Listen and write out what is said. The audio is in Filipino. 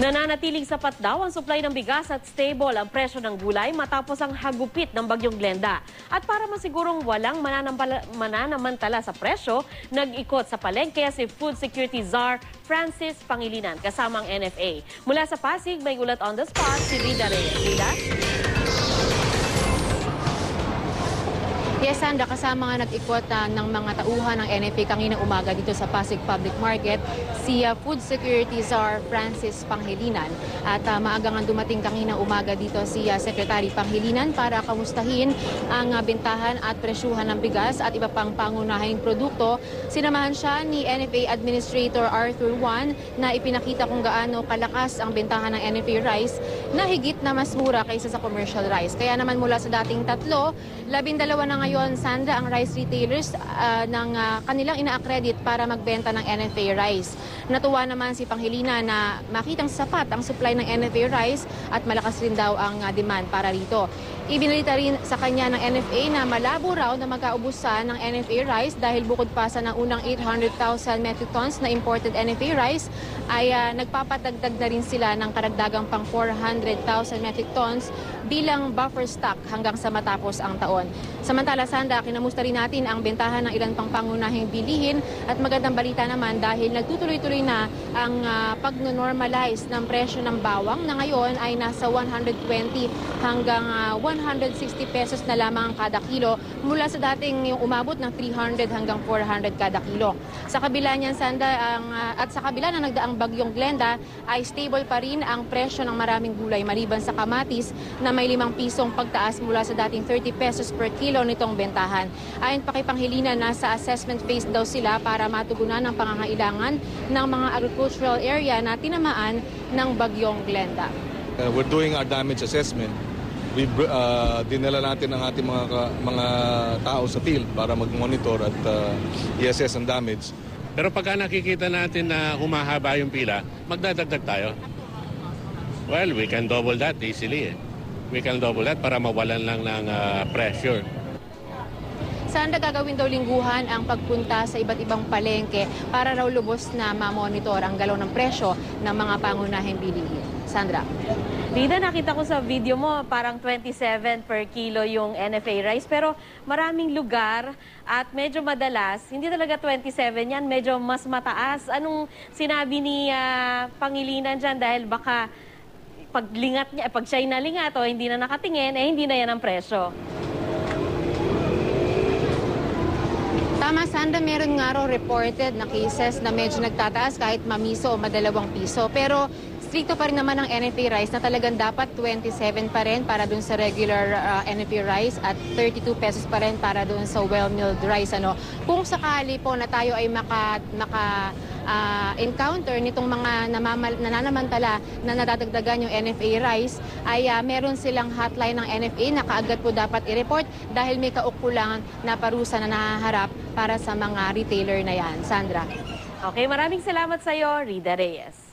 Nananatiling sapat daw ang supply ng bigas at stable ang presyo ng gulay matapos ang hagupit ng bagyong Glenda. At para masigurong walang mananamantala sa presyo, nag-ikot sa palengke si Food Security Czar Francis Pangilinan kasama ang NFA. Mula sa Pasig, may ulat on the spot si Rida Reyes. Rida? Yes, Sandra, kasama nga nag-ikot ng mga tauhan ng NFA kaninang umaga dito sa Pasig Public Market, si Food Security Czar Francis Pangilinan. At maaga nga dumating kaninang umaga dito si Secretary Pangilinan para kamustahin ang bentahan at presyuhan ng bigas at iba pang pangunahing produkto. Sinamahan siya ni NFA Administrator Arthur Juan na ipinakita kung gaano kalakas ang bentahan ng NFA rice na higit na mas mura kaysa sa commercial rice. Kaya naman mula sa dating 3, 12 na ngayon, Sandra, ang rice retailers ng kanilang ina-accredit para magbenta ng NFA rice. Natuwa naman si Pangilinan na makitang sapat ang supply ng NFA rice at malakas rin daw ang demand para rito. Ibinalita rin sa kanya ng NFA na malabo raw na magkaubusan ng NFA rice dahil bukod pa sa unang 800,000 metric tons na imported NFA rice ay nagpapatagdag na rin sila ng karagdagang pang 400,000 metric tons bilang buffer stock hanggang sa matapos ang taon. Samantala, Sandra, kinamusta rin natin ang bentahan ng ilan pang pangunahing bilihin at magandang balita naman dahil nagtutuloy-tuloy na ang pag-normalize ng presyo ng bawang na ngayon ay nasa 120 hanggang 160 pesos na lamang kada kilo mula sa dating yung umabot ng 300 hanggang 400 kada kilo. Sa kabila niyan, Sandra, at sa kabila na nagdaang bagyong Glenda ay stable pa rin ang presyo ng maraming gulay maliban sa kamatis na may 5 pisong pagtaas mula sa dating 30 pesos per kilo nitong bentahan. Ayon pa kay Pangilinan, nasa assessment phase daw sila para matugunan ang pangangailangan ng mga agricultural area na tinamaan ng bagyong Glenda. We're doing our damage assessment. Dinala natin ang ating mga tao sa field para mag-monitor at i-assess ang damage. Pero pagka nakikita natin na humahaba yung pila, magdadagdag tayo. Well, we can double that easily. We can double that para mawalan lang ng pressure. Saan gagawin daw lingguhan ang pagpunta sa iba't ibang palengke para raw lubos na mamonitor ang galaw ng presyo ng mga pangunahing bilihin. Sandra. Rida, nakita ko sa video mo parang 27 per kilo yung NFA rice pero maraming lugar at medyo madalas, hindi talaga 27 yan, medyo mas mataas. Anong sinabi ni Pangilinan dyan dahil baka paglingat niya, pag siya'y nalingat o hindi na nakatingin, hindi na yan ang presyo? Tama, Sandra, meron nga raw reported na cases na medyo nagtataas kahit mamiso o madalawang piso. Pero stricto pa rin naman ang NFA rice na talagang dapat 27 pa rin para dun sa regular NFA rice at 32 pesos pa rin para dun sa well-milled rice. Kung sakali po na tayo ay encounter nitong mga nananamantala na nadadagdagan yung NFA rice, ay meron silang hotline ng NFA na kaagad po dapat i-report dahil may kaukulangan na parusa na nahaharap para sa mga retailer na yan. Sandra. Okay, maraming salamat sa iyo, Rida Reyes.